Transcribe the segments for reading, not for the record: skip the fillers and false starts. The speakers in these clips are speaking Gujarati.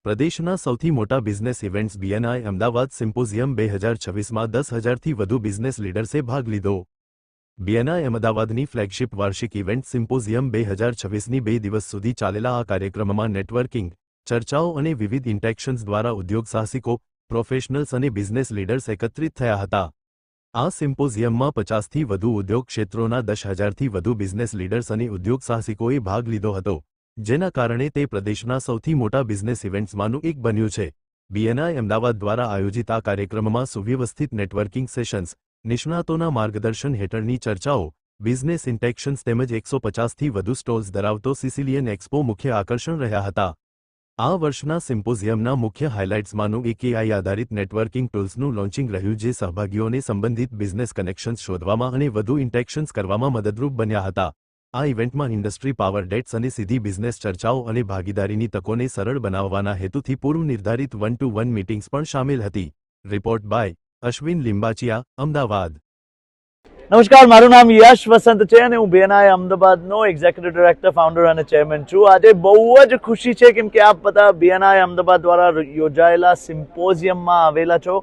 પ્રદેશના સૌથી મોટા business events BNI Ahmedabad symposium 2026માં 10,000થી વધુ બિઝનેસ લીડર્સે ભાગ લીધો। બીએનઆઈ અમદાવાદની ફ્લેગશિપ વાર્ષિક ઇવેન્ટ સિમ્પોઝિયમ 2026ની 2 દિવસ સુધી ચાલેલા આ કાર્યક્રમમાં નેટવર્કિંગ, ચર્ચાઓ અને વિવિધ ઇન્ટેક્શન્સ દ્વારા ઉદ્યોગ સાહસિકો, પ્રોફેશનલ્સ અને બિઝનેસ લીડર્સ એકત્રિત થયા હતા। આ સિમ્પોઝિયમમાં 50થી વધુ ઉદ્યોગ ક્ષેત્રોના 10,000થી વધુ બિઝનેસ લીડર્સ અને ઉદ્યોગ સાહસિકોએ ભાગ લીધો હતો, જેના કારણે તે પ્રદેશના સૌથી મોટા બિઝનેસ ઇવેન્ટ્સમાંનું એક બન્યું છે। બીએનઆઈ અમદાવાદ દ્વારા આયોજિત આ કાર્યક્રમમાં સુવ્યવસ્થિત નેટવર્કિંગ સેશન્સ, નિષ્ણાતોના માર્ગદર્શન હેઠળની ચર્ચાઓ, બિઝનેસ ઇન્ટેક્શન્સ તેમજ 150થી વધુ સ્ટોલ્સ ધરાવતો સિસિલિયન એક્સપો મુખ્ય આકર્ષણ રહ્યા હતા। આ વર્ષના સિમ્પોઝિયમના મુખ્ય હાઇલાઇટ્સમાંનું એક એઆઈ આધારિત નેટવર્કિંગ ટૂલ્સનું લોન્ચિંગ રહ્યું, જે સહભાગીઓને સંબંધિત બિઝનેસ કનેક્શન્સ શોધવામાં અને વધુ ઇન્ટેક્શન્સ કરવામાં મદદરૂપ બન્યા હતા। આ ઇવેન્ટમાં ઇન્ડસ્ટ્રી પાવર ડેટ્સ અને સીધી બિઝનેસ ચર્ચાઓ અને ભાગીદારીની તકોને સરળ બનાવવાના હેતુથી પૂર્વ નિર્ધારિત 1-to-1 મીટિંગ્સ પણ શામેલ હતી। Report by Ashwin Limbachiya, Ahmedabad. નમસ્કાર, મારું નામ યશ વસંત છે અને હું બીએનઆઈ અમદાવાદનો એક્ઝિક્યુટિવ ડાયરેક્ટર, ફાઉન્ડર અને ચેરમેન છું। આજે બહુ જ ખુશી છે કેમ કે આપ બધા બીએનઆઈ અમદાવાદ દ્વારા યોજાયેલા સિમ્પોઝિયમમાં આવેલા છો।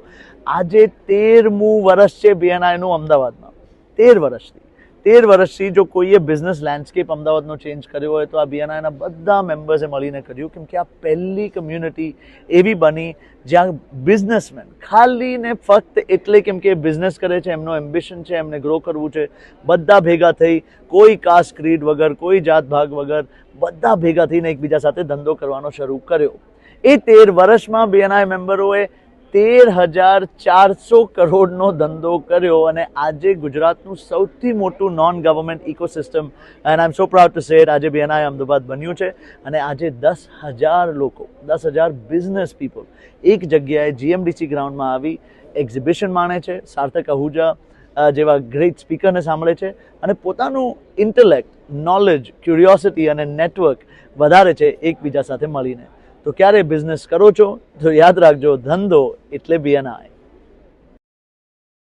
આજે 13મું વર્ષ છે બીએનઆઈનું અમદાવાદમાં। 13 વર્ષથી જો કોઈએ બિઝનેસ લેન્ડસ્કેપ અમદાવાદનો ચેન્જ કર્યો હોય તો આ બીએનઆઈના બધા મેમ્બર્સે મળીને કર્યું, કેમ કે આ પહેલી કમ્યુનિટી એવી બની જ્યાં બિઝનેસમેન ખાલી ને ફક્ત એટલે કેમ કે બિઝનેસ કરે છે, એમનો એમ્બિશન છે, એમને ગ્રો કરવું છે, બધા ભેગા થઈ, કોઈ કાસ્ટ ક્રીડ વગર, કોઈ જાત ભાગ વગર બધા ભેગા થઈને એકબીજા સાથે ધંધો કરવાનો શરૂ કર્યો। એ 13 વર્ષમાં બીએનઆઈ મેમ્બરોએ 13,400 કરોડનો ધંધો કર્યો અને આજે ગુજરાતનું સૌથી મોટું non government ecosystem, and I am so proud to say it, આજે બીએનઆઈ અમદાવાદ બન્યું છે। અને આજે 10,000 લોકો, 10,000 બિઝનેસ પીપલ એક જગ્યાએ જીએમડીસી ગ્રાઉન્ડમાં આવી એક્ઝિબિશન માણે છે, સાર્થક આહુજા જેવા ગ્રેટ સ્પીકરને સાંભળે છે અને પોતાનું ઇન્ટેલેક્ટ, નોલેજ, ક્યુરિયોસિટી અને નેટવર્ક વધારે છે એકબીજા સાથે મળીને। તો ક્યારે બિઝનેસ કરો છો તો યાદ રાખજો, ધંધો એટલે બીએનઆઈ।